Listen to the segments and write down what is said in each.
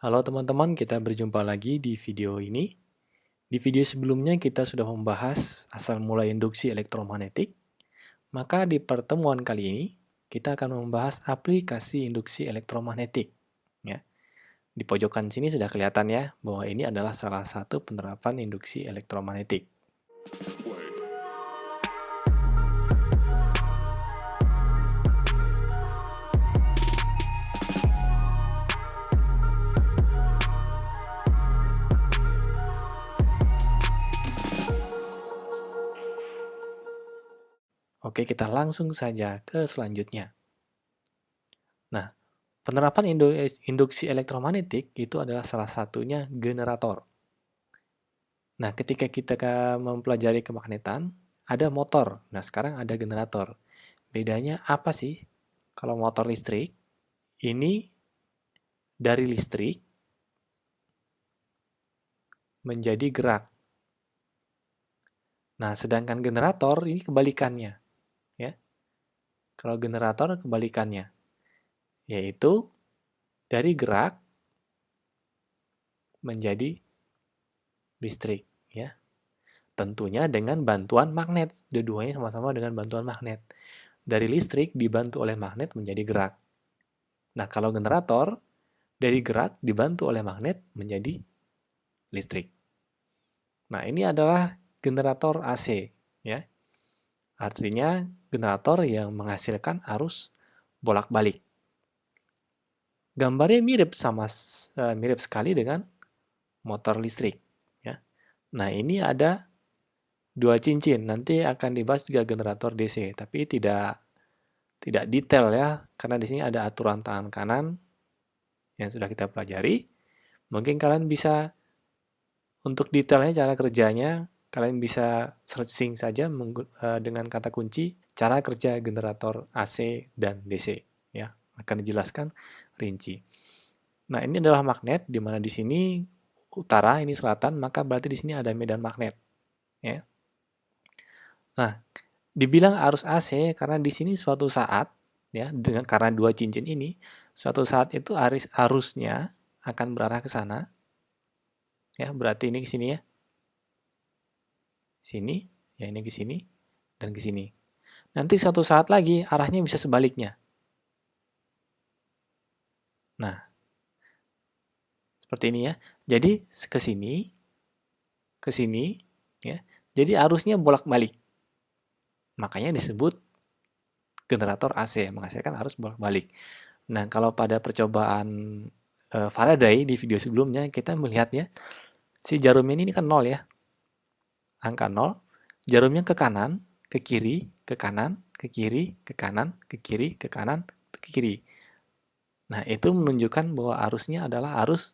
Halo teman-teman, kita berjumpa lagi di video ini. Di video sebelumnya kita sudah membahas asal mula induksi elektromagnetik, maka di pertemuan kali ini kita akan membahas aplikasi induksi elektromagnetik. Ya, di pojokan sini sudah kelihatan ya bahwa ini adalah salah satu penerapan induksi elektromagnetik. Oke, kita langsung saja ke selanjutnya. Nah, penerapan induksi elektromagnetik itu adalah salah satunya generator. Nah, ketika kita mempelajari kemagnetan, ada motor. Nah, sekarang ada generator. Bedanya apa sih? Kalau motor listrik, ini dari listrik menjadi gerak. Nah, sedangkan generator ini kebalikannya. Ya. Kalau generator kebalikannya, yaitu dari gerak menjadi listrik. Ya. Tentunya dengan bantuan magnet. Dua-duanya sama-sama dengan bantuan magnet. Dari listrik dibantu oleh magnet menjadi gerak. Nah, kalau generator dari gerak dibantu oleh magnet menjadi listrik. Nah, ini adalah generator AC, ya. Artinya generator yang menghasilkan arus bolak-balik. Gambarnya mirip sekali dengan motor listrik, ya. Nah, ini ada dua cincin. Nanti akan dibahas juga generator DC, tapi tidak detail ya, karena di sini ada aturan tangan kanan yang sudah kita pelajari. Mungkin kalian bisa untuk detailnya cara kerjanya, kalian bisa searching saja dengan kata kunci cara kerja generator AC dan DC, ya. Akan dijelaskan rinci. Nah, ini adalah magnet di mana di sini utara, ini selatan, maka berarti di sini ada medan magnet, ya. Nah, dibilang arus AC karena di sini suatu saat, ya, karena dua cincin ini, suatu saat itu arusnya akan berarah ke sana, ya. Berarti ini ke sini ya. Sini, ya ini ke sini, dan ke sini. Nanti suatu saat lagi arahnya bisa sebaliknya. Nah, seperti ini ya. Jadi ke sini, ya. Jadi arusnya bolak-balik. Makanya disebut generator AC, menghasilkan arus bolak-balik. Nah, kalau pada percobaan Faraday di video sebelumnya, kita melihatnya, si jarumnya ini kan 0 ya. Angka 0, jarumnya ke kanan, ke kiri, ke kanan, ke kiri, ke kanan, ke kiri, ke kanan, ke kiri. Nah, itu menunjukkan bahwa arusnya adalah arus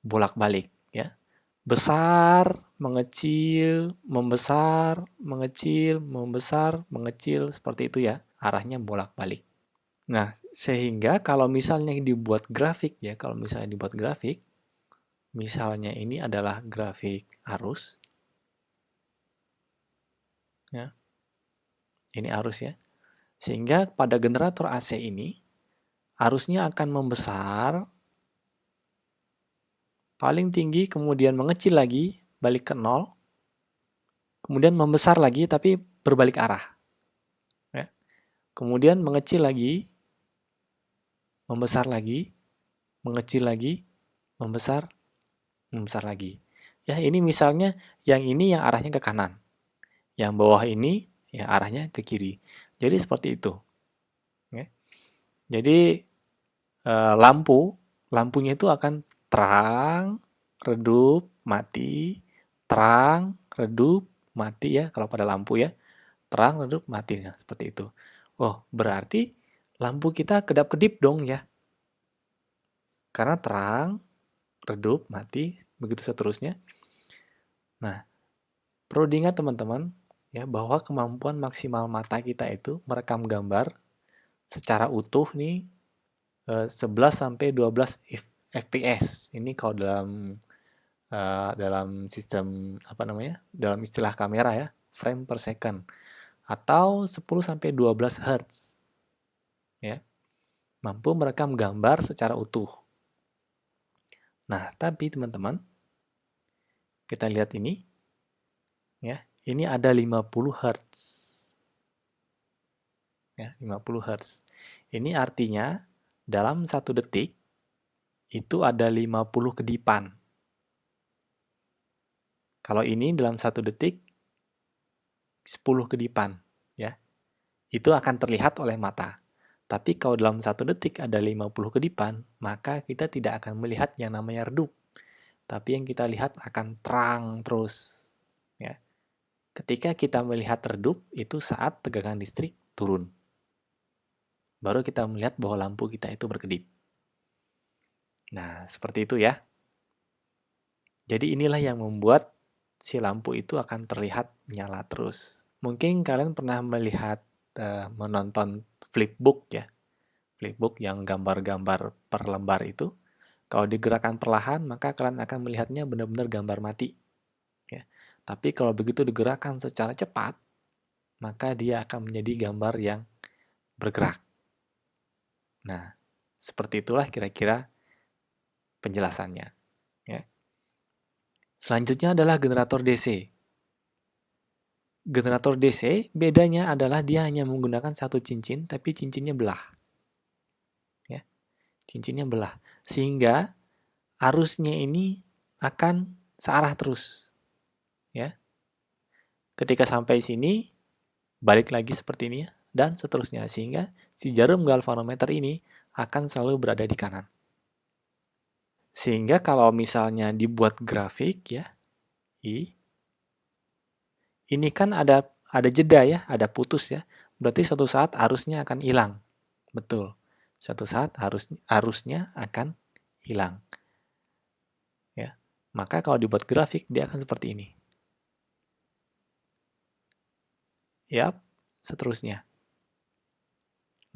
bolak-balik, ya. Besar, mengecil, membesar, mengecil, membesar, mengecil, seperti itu ya. Arahnya bolak-balik. Nah, sehingga kalau misalnya dibuat grafik ya, kalau misalnya dibuat grafik, misalnya ini adalah grafik arus, ya. Ini arus ya. Sehingga pada generator AC ini, arusnya akan membesar, paling tinggi, kemudian mengecil lagi, balik ke 0, kemudian membesar lagi, tapi berbalik arah. Ya. Kemudian mengecil lagi, membesar lagi, mengecil lagi, membesar, membesar lagi. Ya, ini misalnya yang ini yang arahnya ke kanan. Yang bawah ini ya arahnya ke kiri. Jadi seperti itu. Ya. Jadi lampunya itu akan terang, redup, mati, terang, redup, mati ya kalau pada lampu ya. Terang, redup, mati. Nah, seperti itu. Oh, berarti lampu kita kedap-kedip dong ya. Karena terang, redup, mati, begitu seterusnya. Nah, perlu diingat teman-teman ya bahwa kemampuan maksimal mata kita itu merekam gambar secara utuh nih 11 sampai 12 fps. Ini kalau dalam sistem apa namanya? Dalam istilah kamera ya, frame per second atau 10 sampai 12 Hz. Ya. Mampu merekam gambar secara utuh. Nah, tapi teman-teman, kita lihat ini, ya, ini ada 50 Hz. Ya, 50 Hz. Ini artinya dalam 1 detik itu ada 50 kedipan. Kalau ini dalam 1 detik 10 kedipan, ya. Itu akan terlihat oleh mata. Tapi kalau dalam 1 detik ada 50 kedipan, maka kita tidak akan melihat yang namanya redup. Tapi yang kita lihat akan terang terus. Ya. Ketika kita melihat redup, itu saat tegangan listrik turun. Baru kita melihat bahwa lampu kita itu berkedip. Nah, seperti itu ya. Jadi inilah yang membuat si lampu itu akan terlihat nyala terus. Mungkin kalian pernah melihat, menonton flipbook ya. Flipbook yang gambar-gambar per lembar itu. Kalau digerakkan perlahan, maka kalian akan melihatnya benar-benar gambar mati. Ya. Tapi kalau begitu digerakkan secara cepat, maka dia akan menjadi gambar yang bergerak. Nah, seperti itulah kira-kira penjelasannya. Ya. Selanjutnya adalah generator DC. Generator DC bedanya adalah dia hanya menggunakan 1 cincin, tapi cincinnya belah. Ya, cincinnya belah. Sehingga arusnya ini akan searah terus. Ya. Ketika sampai sini, balik lagi seperti ini ya, dan seterusnya. Sehingga si jarum galvanometer ini akan selalu berada di kanan. Sehingga kalau misalnya dibuat grafik ya, ini kan ada jeda ya, ada putus ya. Berarti suatu saat arusnya akan hilang. Betul. Suatu saat arusnya akan hilang. Ya. Maka kalau dibuat grafik dia akan seperti ini. Yap, seterusnya.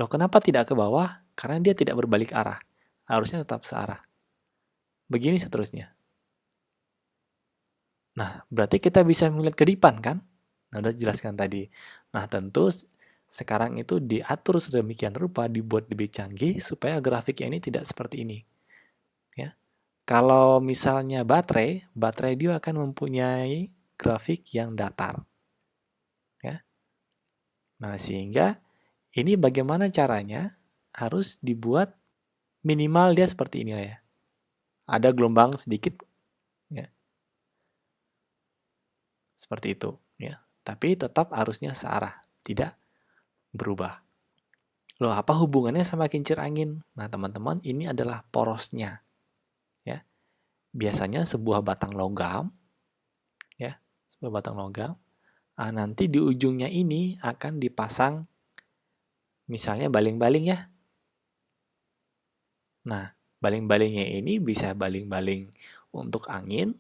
Loh, kenapa tidak ke bawah? Karena dia tidak berbalik arah. Arusnya tetap searah. Begini seterusnya. Nah, berarti kita bisa melihat kedipan kan? Nah, udah jelaskan tadi. Nah, tentu sekarang itu diatur sedemikian rupa, dibuat lebih canggih supaya grafiknya ini tidak seperti ini. Ya. Kalau misalnya baterai dia akan mempunyai grafik yang datar. Ya. Nah, sehingga ini bagaimana caranya harus dibuat minimal dia seperti ini ya. Ada gelombang sedikit ya. Seperti itu ya. Tapi tetap arusnya searah, tidak berubah. Loh, apa hubungannya sama kincir angin? Nah, teman-teman, ini adalah porosnya. Ya. Biasanya sebuah batang logam, ya, sebuah batang logam, nanti di ujungnya ini akan dipasang misalnya baling-baling ya. Nah, baling-balingnya ini bisa baling-baling untuk angin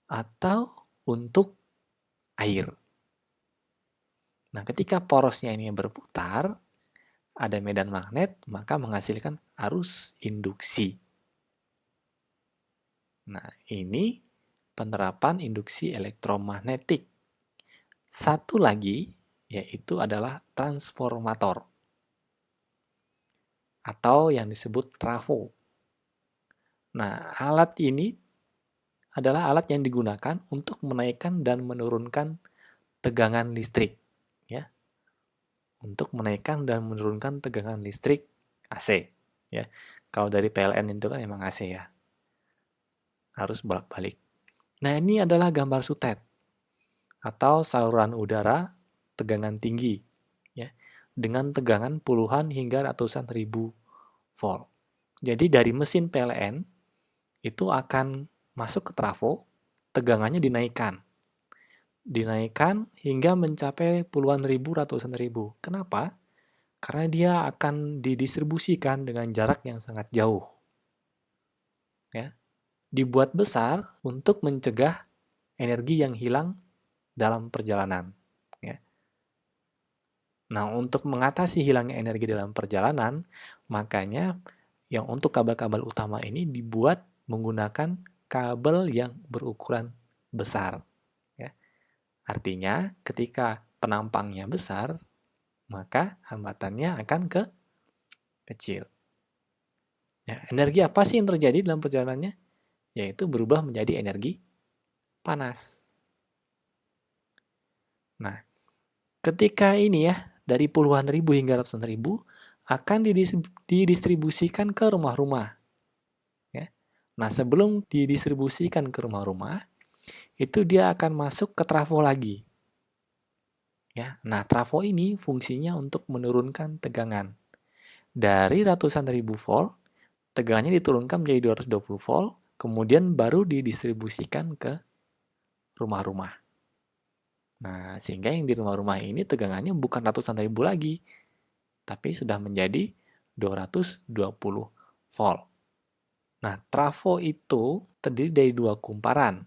atau untuk air. Nah, ketika porosnya ini berputar, ada medan magnet, maka menghasilkan arus induksi. Nah, ini penerapan induksi elektromagnetik. Satu lagi, yaitu adalah transformator. Atau yang disebut trafo. Nah, alat ini adalah alat yang digunakan untuk menaikkan dan menurunkan tegangan listrik. Ya, untuk menaikkan dan menurunkan tegangan listrik AC. Ya, kalau dari PLN itu kan emang AC ya. Harus bolak-balik. Nah, ini adalah gambar sutet atau saluran udara tegangan tinggi ya, dengan tegangan puluhan hingga ratusan ribu volt. Jadi dari mesin PLN itu akan masuk ke trafo, tegangannya dinaikkan. Dinaikkan hingga mencapai puluhan ribu, ratusan ribu. Kenapa? Karena dia akan didistribusikan dengan jarak yang sangat jauh. Ya. Dibuat besar untuk mencegah energi yang hilang dalam perjalanan. Ya. Nah, untuk mengatasi hilangnya energi dalam perjalanan, makanya yang untuk kabel-kabel utama ini dibuat menggunakan kabel yang berukuran besar. Ya. Artinya, ketika penampangnya besar, maka hambatannya akan kecil. Ya, energi apa sih yang terjadi dalam perjalanannya? yaitu berubah menjadi energi panas. Nah, ketika ini ya, dari puluhan ribu hingga ratusan ribu, akan didistribusikan ke rumah-rumah. Ya. Nah, sebelum didistribusikan ke rumah-rumah, itu dia akan masuk ke trafo lagi. Ya. Nah, trafo ini fungsinya untuk menurunkan tegangan. Dari ratusan ribu volt, tegangannya diturunkan menjadi 220 volt, kemudian baru didistribusikan ke rumah-rumah. Nah, sehingga yang di rumah-rumah ini tegangannya bukan ratusan ribu lagi, tapi sudah menjadi 220 volt. Nah, trafo itu terdiri dari dua kumparan.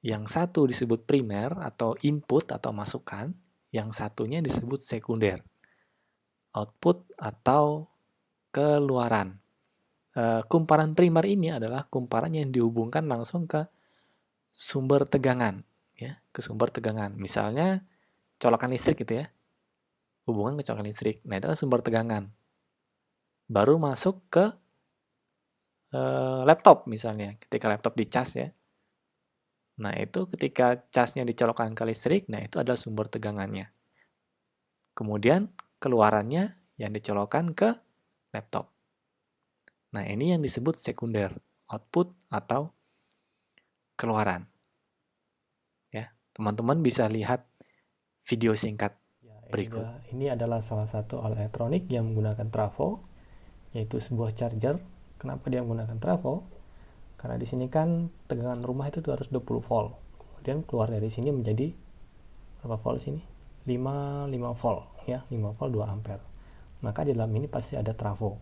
Yang satu disebut primer atau input atau masukan, yang satunya disebut sekunder, output atau keluaran. Kumparan primer ini adalah kumparan yang dihubungkan langsung ke sumber tegangan, ya, ke sumber tegangan. Misalnya colokan listrik gitu ya, hubungan ke colokan listrik. Nah, itu adalah sumber tegangan. Baru masuk ke laptop misalnya, ketika laptop dicas ya. Nah, itu ketika casnya dicolokkan ke listrik, nah itu adalah sumber tegangannya. Kemudian keluarannya yang dicolokkan ke laptop. Nah, ini yang disebut sekunder, output atau keluaran. Ya, teman-teman bisa lihat video singkat berikut. Ini adalah salah satu alat elektronik yang menggunakan trafo, yaitu sebuah charger. Kenapa dia menggunakan trafo? Karena di sini kan tegangan rumah itu 220 volt. Kemudian keluar dari sini menjadi berapa volt sini? 5 volt ya, 5 volt 2 ampere. Maka di dalam ini pasti ada trafo.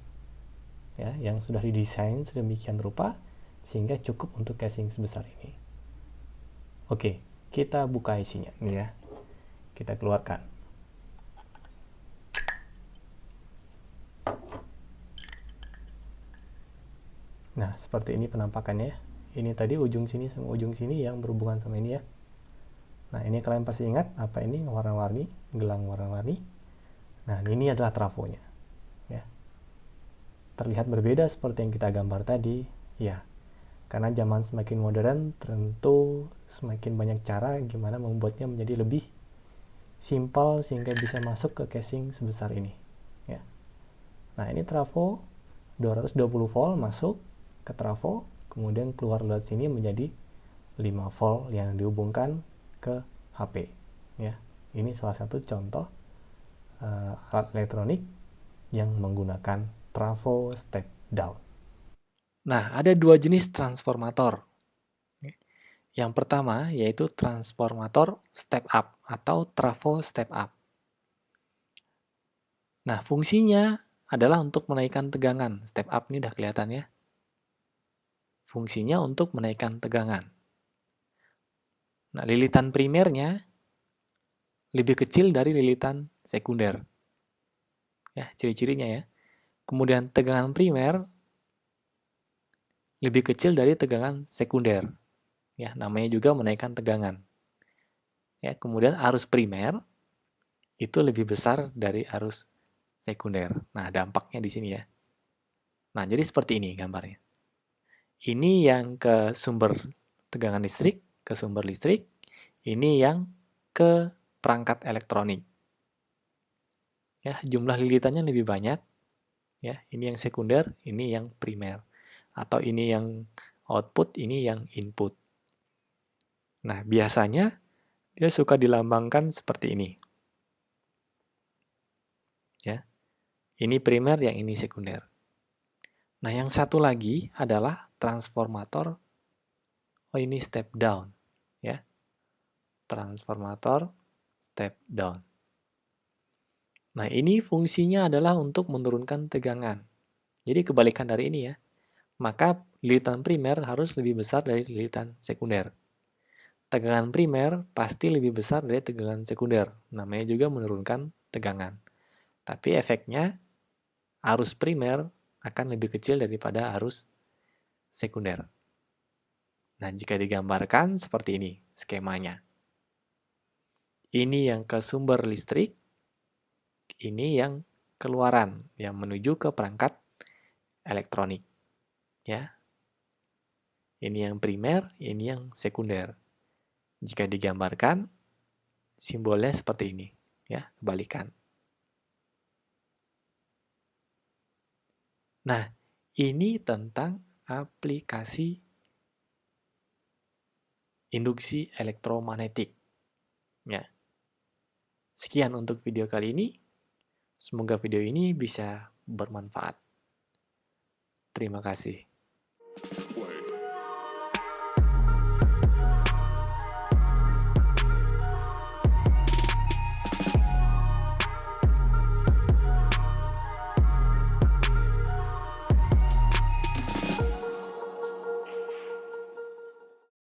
Ya, yang sudah didesain sedemikian rupa sehingga cukup untuk casing sebesar ini. Oke, kita buka isinya nih ya. Kita keluarkan. Nah, seperti ini penampakannya. Ini tadi ujung sini sama ujung sini yang berhubungan sama ini ya. Nah, ini kalian pasti ingat apa ini warna-warni, gelang warna-warni. Nah, ini adalah trafonya. Ya. Terlihat berbeda seperti yang kita gambar tadi. Ya, karena zaman semakin modern, tentu semakin banyak cara gimana membuatnya menjadi lebih simpel sehingga bisa masuk ke casing sebesar ini. Ya. Nah, ini trafo 220 volt masuk ke trafo, kemudian keluar lewat sini menjadi 5 volt yang dihubungkan ke HP. Ya, ini salah satu contoh alat elektronik yang menggunakan trafo step down. Nah, ada dua jenis transformator. Yang pertama yaitu transformator step up atau trafo step up. Nah, fungsinya adalah untuk menaikkan tegangan. Step up ini udah kelihatan ya. Fungsinya untuk menaikkan tegangan. Nah, lilitan primernya lebih kecil dari lilitan sekunder. Ya, ciri-cirinya ya. Kemudian tegangan primer lebih kecil dari tegangan sekunder. Ya, namanya juga menaikkan tegangan. Ya, kemudian arus primer itu lebih besar dari arus sekunder. Nah, dampaknya di sini ya. Nah, jadi seperti ini gambarnya. Ini yang ke sumber tegangan listrik, ke sumber listrik. Ini yang ke perangkat elektronik. Ya, jumlah lilitannya lebih banyak. Ya, ini yang sekunder, ini yang primer. Atau ini yang output, ini yang input. Nah, biasanya dia suka dilambangkan seperti ini. Ya. Ini primer, yang ini sekunder. Nah, yang satu lagi adalah transformator. Oh, ini step down, ya. Transformator step down. Nah, ini fungsinya adalah untuk menurunkan tegangan. Jadi kebalikan dari ini ya. Maka lilitan primer harus lebih besar dari lilitan sekunder. Tegangan primer pasti lebih besar dari tegangan sekunder. Namanya juga menurunkan tegangan. Tapi efeknya arus primer akan lebih kecil daripada arus sekunder. Nah, jika digambarkan seperti ini skemanya. Ini yang ke sumber listrik, ini yang keluaran yang menuju ke perangkat elektronik. Ya. Ini yang primer, ini yang sekunder. Jika digambarkan, simbolnya seperti ini, ya, kebalikan. Nah, ini tentang aplikasi induksi elektromagnetik. Ya. Sekian untuk video kali ini. Semoga video ini bisa bermanfaat. Terima kasih.